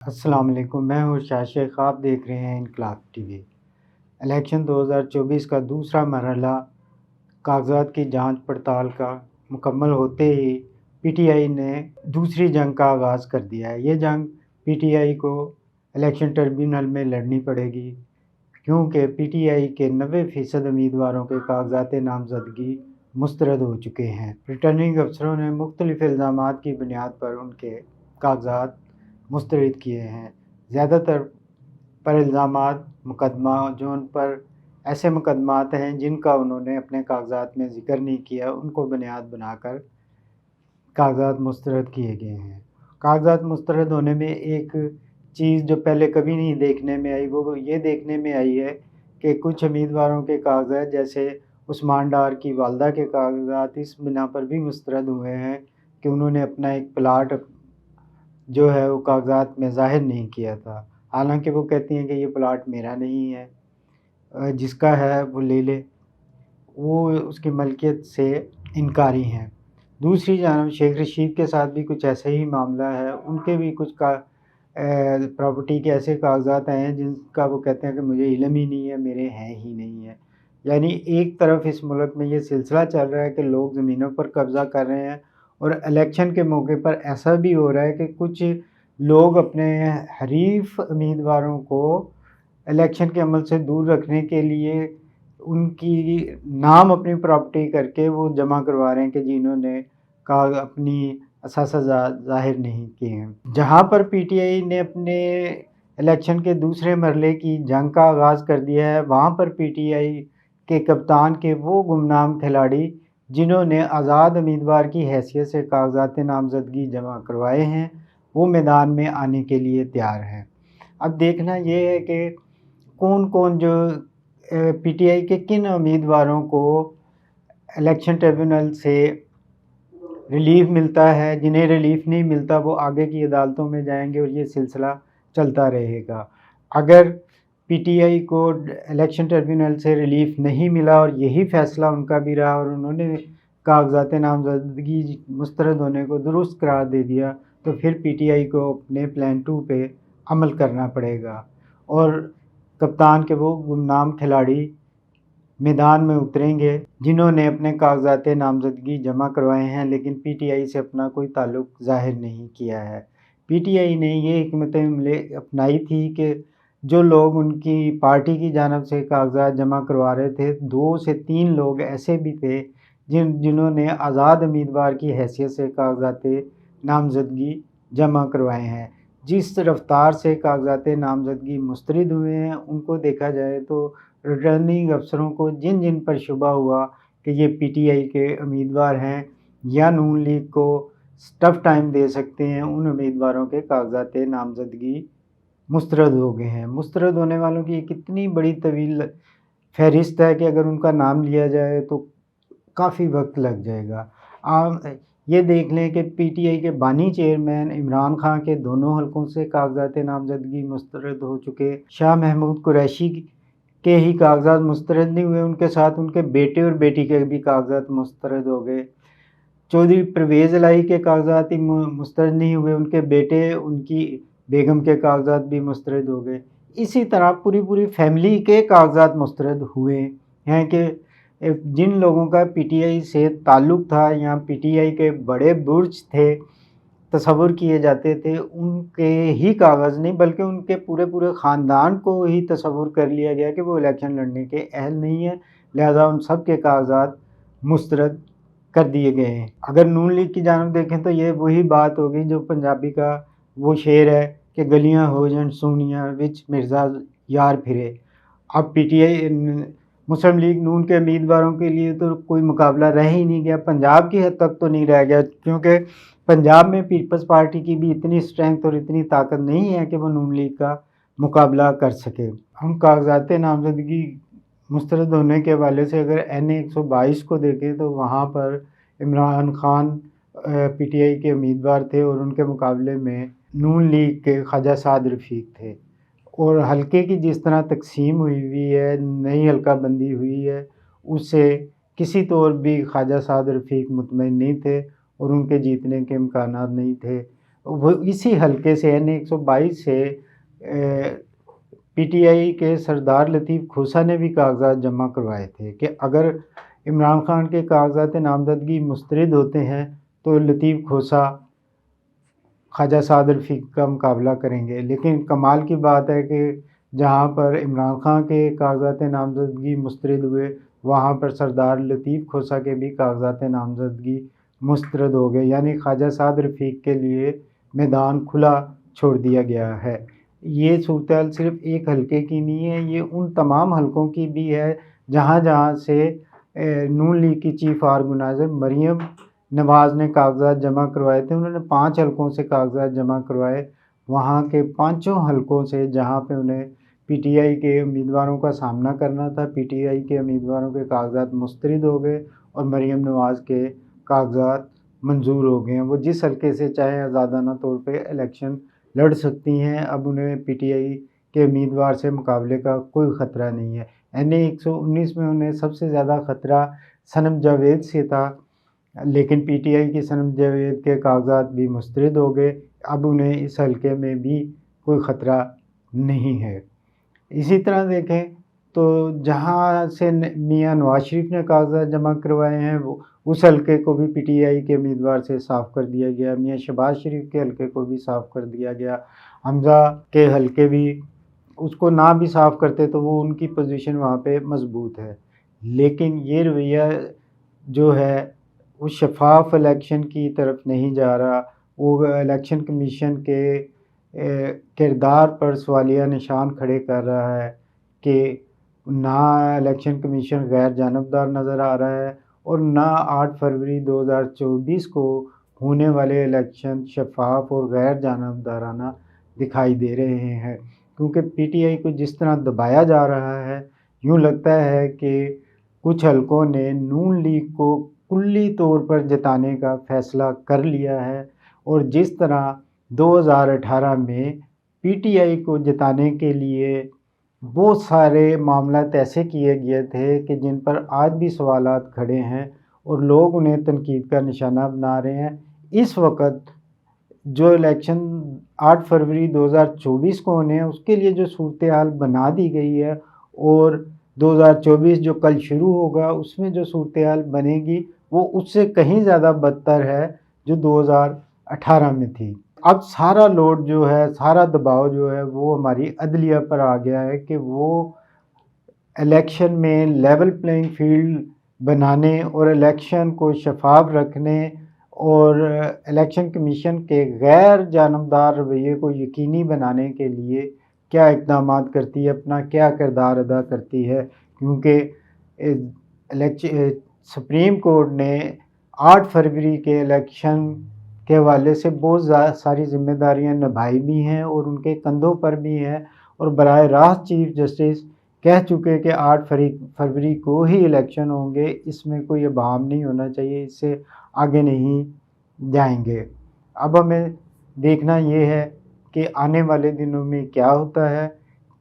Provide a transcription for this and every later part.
السلام علیکم، میں ہوں شاہ شیخ، آپ دیکھ رہے ہیں انقلاب ٹی وی۔ الیکشن 2024 کا دوسرا مرحلہ کاغذات کی جانچ پڑتال کا مکمل ہوتے ہی پی ٹی آئی نے دوسری جنگ کا آغاز کر دیا ہے۔ یہ جنگ پی ٹی آئی کو الیکشن ٹربیونل میں لڑنی پڑے گی، کیونکہ پی ٹی آئی کے 90% امیدواروں کے کاغذات نامزدگی مسترد ہو چکے ہیں۔ ریٹرننگ افسروں نے مختلف الزامات کی بنیاد پر ان کے کاغذات مسترد کیے ہیں۔ زیادہ تر پر الزامات مقدمہ جو ان پر ایسے مقدمات ہیں جن کا انہوں نے اپنے کاغذات میں ذکر نہیں کیا، ان کو بنیاد بنا کر کاغذات مسترد کیے گئے ہیں۔ کاغذات مسترد ہونے میں ایک چیز جو پہلے کبھی نہیں دیکھنے میں آئی، وہ یہ دیکھنے میں آئی ہے کہ کچھ امیدواروں کے کاغذات جیسے عثمان ڈار کی والدہ کے کاغذات اس بنا پر بھی مسترد ہوئے ہیں کہ انہوں نے اپنا ایک پلاٹ جو ہے وہ کاغذات میں ظاہر نہیں کیا تھا، حالانکہ وہ کہتی ہیں کہ یہ پلاٹ میرا نہیں ہے، جس کا ہے وہ لے لے، وہ اس کی ملکیت سے انکاری ہیں۔ دوسری جانب شیخ رشید کے ساتھ بھی کچھ ایسا ہی معاملہ ہے، ان کے بھی کچھ پراپرٹی کے ایسے کاغذات ہیں جن کا وہ کہتے ہیں کہ مجھے علم ہی نہیں ہے، میرے ہیں ہی نہیں ہے۔ یعنی ایک طرف اس ملک میں یہ سلسلہ چل رہا ہے کہ لوگ زمینوں پر قبضہ کر رہے ہیں، اور الیکشن کے موقع پر ایسا بھی ہو رہا ہے کہ کچھ لوگ اپنے حریف امیدواروں کو الیکشن کے عمل سے دور رکھنے کے لیے ان کی نام اپنی پراپرٹی کر کے وہ جمع کروا رہے ہیں کہ جنہوں نے اپنی اثاثہ ظاہر نہیں کیے ہیں۔ جہاں پر پی ٹی آئی نے اپنے الیکشن کے دوسرے مرحلے کی جنگ کا آغاز کر دیا ہے، وہاں پر پی ٹی آئی کے کپتان کے وہ گمنام کھلاڑی جنہوں نے آزاد امیدوار کی حیثیت سے کاغذات نامزدگی جمع کروائے ہیں، وہ میدان میں آنے کے لیے تیار ہیں۔ اب دیکھنا یہ ہے کہ کون کون جو پی ٹی آئی کے کن امیدواروں کو الیکشن ٹریبیونل سے ریلیف ملتا ہے، جنہیں ریلیف نہیں ملتا وہ آگے کی عدالتوں میں جائیں گے اور یہ سلسلہ چلتا رہے گا۔ اگر پی ٹی آئی کو الیکشن ٹریبیونل سے ریلیف نہیں ملا اور یہی فیصلہ ان کا بھی رہا اور انہوں نے کاغذات نامزدگی مسترد ہونے کو درست قرار دے دیا، تو پھر پی ٹی آئی کو اپنے پلان 2 پہ عمل کرنا پڑے گا، اور کپتان کے وہ گمنام کھلاڑی میدان میں اتریں گے جنہوں نے اپنے کاغذات نامزدگی جمع کروائے ہیں لیکن پی ٹی آئی سے اپنا کوئی تعلق ظاہر نہیں کیا ہے۔ پی ٹی آئی نے یہ حکمت عملی اپنائی تھی کہ جو لوگ ان کی پارٹی کی جانب سے کاغذات جمع کروا رہے تھے، 2 سے 3 لوگ ایسے بھی تھے جنہوں نے آزاد امیدوار کی حیثیت سے کاغذات نامزدگی جمع کروائے ہیں۔ جس رفتار سے کاغذات نامزدگی مسترد ہوئے ہیں، ان کو دیکھا جائے تو ریٹرننگ افسروں کو جن جن پر شبہ ہوا کہ یہ پی ٹی آئی کے امیدوار ہیں یا نون لیگ کو ٹف ٹائم دے سکتے ہیں، ان امیدواروں کے کاغذات نامزدگی مسترد ہو گئے ہیں۔ مسترد ہونے والوں کی ایک اتنی بڑی طویل فہرست ہے کہ اگر ان کا نام لیا جائے تو کافی وقت لگ جائے گا۔ یہ دیکھ لیں کہ پی ٹی آئی کے بانی چیئرمین عمران خان کے دونوں حلقوں سے کاغذات نامزدگی مسترد ہو چکے، شاہ محمود قریشی کے ہی کاغذات مسترد نہیں ہوئے، ان کے ساتھ ان کے بیٹے اور بیٹی کے بھی کاغذات مسترد ہو گئے۔ چودھری پرویز الہی کے کاغذات ہی مسترد نہیں ہوئے، ان کے بیٹے، ان کی بیگم کے کاغذات بھی مسترد ہو گئے۔ اسی طرح پوری فیملی کے کاغذات مسترد ہوئے ہیں کہ جن لوگوں کا پی ٹی آئی سے تعلق تھا یا پی ٹی آئی کے بڑے برج تھے، تصور کیے جاتے تھے، ان کے ہی کاغذ نہیں بلکہ ان کے پورے خاندان کو ہی تصور کر لیا گیا کہ وہ الیکشن لڑنے کے اہل نہیں ہیں، لہذا ان سب کے کاغذات مسترد کر دیے گئے ہیں۔ اگر نون لیگ کی جانب دیکھیں تو یہ وہی بات ہوگی جو پنجابی کا وہ شعر ہے کہ گلیاں ہو جن سونیاں وچ مرزا یار پھرے۔ اب پی ٹی آئی مسلم لیگ نون کے امیدواروں کے لیے تو کوئی مقابلہ رہ ہی نہیں گیا، پنجاب کی حد تک تو نہیں رہ گیا، کیونکہ پنجاب میں پیپلز پارٹی کی بھی اتنی اسٹرینگتھ اور اتنی طاقت نہیں ہے کہ وہ نون لیگ کا مقابلہ کر سکے۔ ہم کاغذات نامزدگی مسترد ہونے کے حوالے سے اگر N122 کو دیکھیں تو وہاں پر Imran Khan P T I کے امیدوار تھے اور ان کے مقابلے میں نون لیگ کے خواجہ سعد رفیق تھے، اور حلقے کی جس طرح تقسیم ہوئی ہے، نئی حلقہ بندی ہوئی ہے، اس سے کسی طور بھی خواجہ سعد رفیق مطمئن نہیں تھے اور ان کے جیتنے کے امکانات نہیں تھے۔ وہ اسی حلقے سے یعنی 122 سے پی ٹی آئی کے سردار لطیف کھوسہ نے بھی کاغذات جمع کروائے تھے کہ اگر عمران خان کے کاغذات نامزدگی مسترد ہوتے ہیں تو لطیف کھوسہ خواجہ سعد رفیق کا مقابلہ کریں گے۔ لیکن کمال کی بات ہے کہ جہاں پر عمران خان کے کاغذات نامزدگی مسترد ہوئے وہاں پر سردار لطیف کھوسہ کے بھی کاغذات نامزدگی مسترد ہو گئے، یعنی خواجہ سعد رفیق کے لیے میدان کھلا چھوڑ دیا گیا ہے۔ یہ صورتحال صرف ایک حلقے کی نہیں ہے، یہ ان تمام حلقوں کی بھی ہے جہاں جہاں سے نون لیگ کی چیف آرگنائزر مریم نواز نے کاغذات جمع کروائے تھے۔ انہوں نے 5 حلقوں سے کاغذات جمع کروائے، وہاں کے 5 حلقوں سے جہاں پہ انہیں پی ٹی آئی کے امیدواروں کا سامنا کرنا تھا، پی ٹی آئی کے امیدواروں کے کاغذات مسترد ہو گئے اور مریم نواز کے کاغذات منظور ہو گئے ہیں۔ وہ جس حلقے سے چاہے آزادانہ طور پہ الیکشن لڑ سکتی ہیں، اب انہیں پی ٹی آئی کے امیدوار سے مقابلے کا کوئی خطرہ نہیں ہے۔ این اے 119 میں انہیں سب سے زیادہ خطرہ صنم جاوید سے تھا، لیکن پی ٹی آئی کی صنم جاوید کے کاغذات بھی مسترد ہو گئے، اب انہیں اس حلقے میں بھی کوئی خطرہ نہیں ہے۔ اسی طرح دیکھیں تو جہاں سے میاں نواز شریف نے کاغذات جمع کروائے ہیں اس حلقے کو بھی پی ٹی آئی کے امیدوار سے صاف کر دیا گیا، میاں شہباز شریف کے حلقے کو بھی صاف کر دیا گیا، حمزہ کے حلقے بھی اس کو نہ بھی صاف کرتے تو وہ ان کی پوزیشن وہاں پہ مضبوط ہے۔ لیکن یہ رویہ جو ہے وہ شفاف الیکشن کی طرف نہیں جا رہا، وہ الیکشن کمیشن کے کردار پر سوالیہ نشان کھڑے کر رہا ہے کہ نہ الیکشن کمیشن غیر جانبدار نظر آ رہا ہے اور نہ 8 فروری 2024 کو ہونے والے الیکشن شفاف اور غیر جانبدارانہ دکھائی دے رہے ہیں، کیونکہ پی ٹی آئی کو جس طرح دبایا جا رہا ہے یوں لگتا ہے کہ کچھ حلقوں نے نون لیگ کو کلی طور پر جتانے کا فیصلہ کر لیا ہے، اور جس طرح 2018 میں پی ٹی آئی کو جتانے کے لیے بہت سارے معاملات ایسے کیے گئے تھے کہ جن پر آج بھی سوالات کھڑے ہیں اور لوگ انہیں تنقید کا نشانہ بنا رہے ہیں، اس وقت جو الیکشن 8 فروری 2024 کو ہونے ہیں اس کے لیے جو صورتحال بنا دی گئی ہے، اور 2024 جو کل شروع ہوگا اس میں جو صورتحال بنے گی وہ اس سے کہیں زیادہ بدتر ہے جو 2018 میں تھی۔ اب سارا لوڈ جو ہے، سارا دباؤ جو ہے وہ ہماری عدلیہ پر آ گیا ہے کہ وہ الیکشن میں لیول پلینگ فیلڈ بنانے اور الیکشن کو شفاف رکھنے اور الیکشن کمیشن کے غیر جانبدار رویے کو یقینی بنانے کے لیے کیا اقدامات کرتی ہے، اپنا کیا کردار ادا کرتی ہے، کیونکہ سپریم کورٹ نے 8 فروری کے الیکشن کے حوالے سے بہت ساری ذمہ داریاں نبھائی بھی ہیں اور ان کے کندھوں پر بھی ہیں، اور براہ راست چیف جسٹس کہہ چکے کہ 8 فروری کو ہی الیکشن ہوں گے، اس میں کوئی ابہام نہیں ہونا چاہیے، اس سے آگے نہیں جائیں گے۔ اب ہمیں دیکھنا یہ ہے کہ آنے والے دنوں میں کیا ہوتا ہے،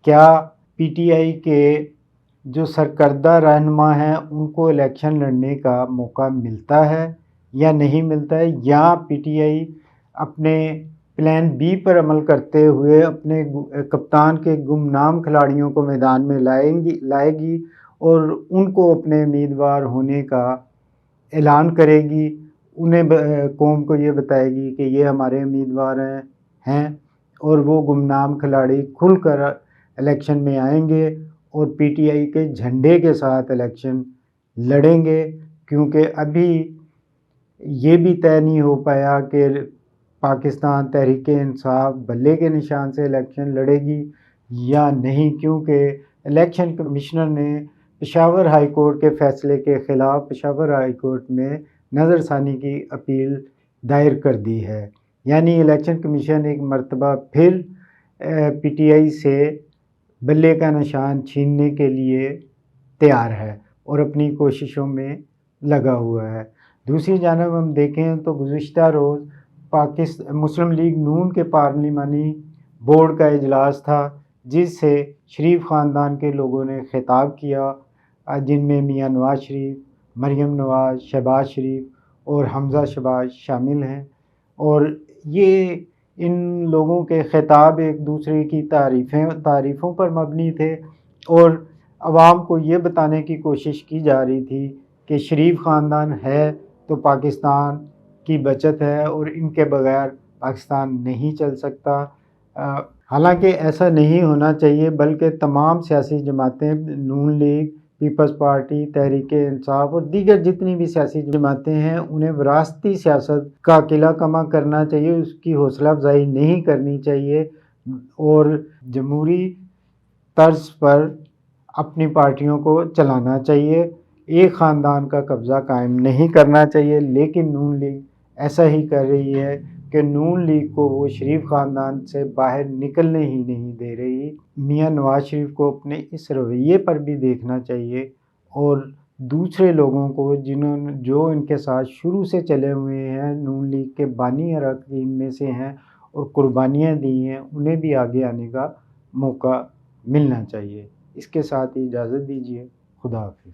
کیا پی ٹی آئی کے جو سرکردہ رہنما ہیں ان کو الیکشن لڑنے کا موقع ملتا ہے یا نہیں ملتا ہے، یا پی ٹی آئی اپنے پلان بی پر عمل کرتے ہوئے اپنے کپتان کے گمنام کھلاڑیوں کو میدان میں لائے گی اور ان کو اپنے امیدوار ہونے کا اعلان کرے گی، انہیں قوم کو یہ بتائے گی کہ یہ ہمارے امیدوار ہیں، اور وہ گمنام کھلاڑی کھل کر الیکشن میں آئیں گے اور پی ٹی آئی کے جھنڈے کے ساتھ الیکشن لڑیں گے، کیونکہ ابھی یہ بھی طے نہیں ہو پایا کہ پاکستان تحریک انصاف بلے کے نشان سے الیکشن لڑے گی یا نہیں، کیونکہ الیکشن کمشنر نے پشاور ہائی کورٹ کے فیصلے کے خلاف پشاور ہائی کورٹ میں نظر ثانی کی اپیل دائر کر دی ہے، یعنی الیکشن کمیشن ایک مرتبہ پھر پی ٹی آئی سے بلے کا نشان چھیننے کے لیے تیار ہے اور اپنی کوششوں میں لگا ہوا ہے۔ دوسری جانب ہم دیکھیں تو گزشتہ روز مسلم لیگ نون کے پارلیمانی بورڈ کا اجلاس تھا، جس سے شریف خاندان کے لوگوں نے خطاب کیا، جن میں میاں نواز شریف، مریم نواز، شہباز شریف اور حمزہ شہباز شامل ہیں، اور یہ ان لوگوں کے خطاب ایک دوسرے کی تعریفوں پر مبنی تھے، اور عوام کو یہ بتانے کی کوشش کی جا رہی تھی کہ شریف خاندان ہے تو پاکستان کی بچت ہے اور ان کے بغیر پاکستان نہیں چل سکتا۔ حالانکہ ایسا نہیں ہونا چاہیے، بلکہ تمام سیاسی جماعتیں، نون league, Peoples party, Tehreek Insaf اور دیگر جتنی بھی سیاسی جماعتیں ہیں، انہیں وراثتی سیاست کا قلعہ کما کرنا چاہیے، اس کی حوصلہ افزائی نہیں کرنی چاہیے، اور جمہوری طرز پر اپنی پارٹیوں کو چلانا چاہیے۔ ایک خاندان کا قبضہ قائم نہیں کرنا چاہیے، لیکن نون لیگ ایسا ہی کر رہی ہے کہ نون لیگ کو وہ شریف خاندان سے باہر نکلنے ہی نہیں دے رہی۔ میاں نواز شریف کو اپنے اس رویے پر بھی دیکھنا چاہیے، اور دوسرے لوگوں کو جو ان کے ساتھ شروع سے چلے ہوئے ہیں، نون لیگ کے بانی اراکین میں سے ہیں اور قربانیاں دی ہیں، انہیں بھی آگے آنے کا موقع ملنا چاہیے۔ اس کے ساتھ ہی اجازت دیجیے، خدا حافظ۔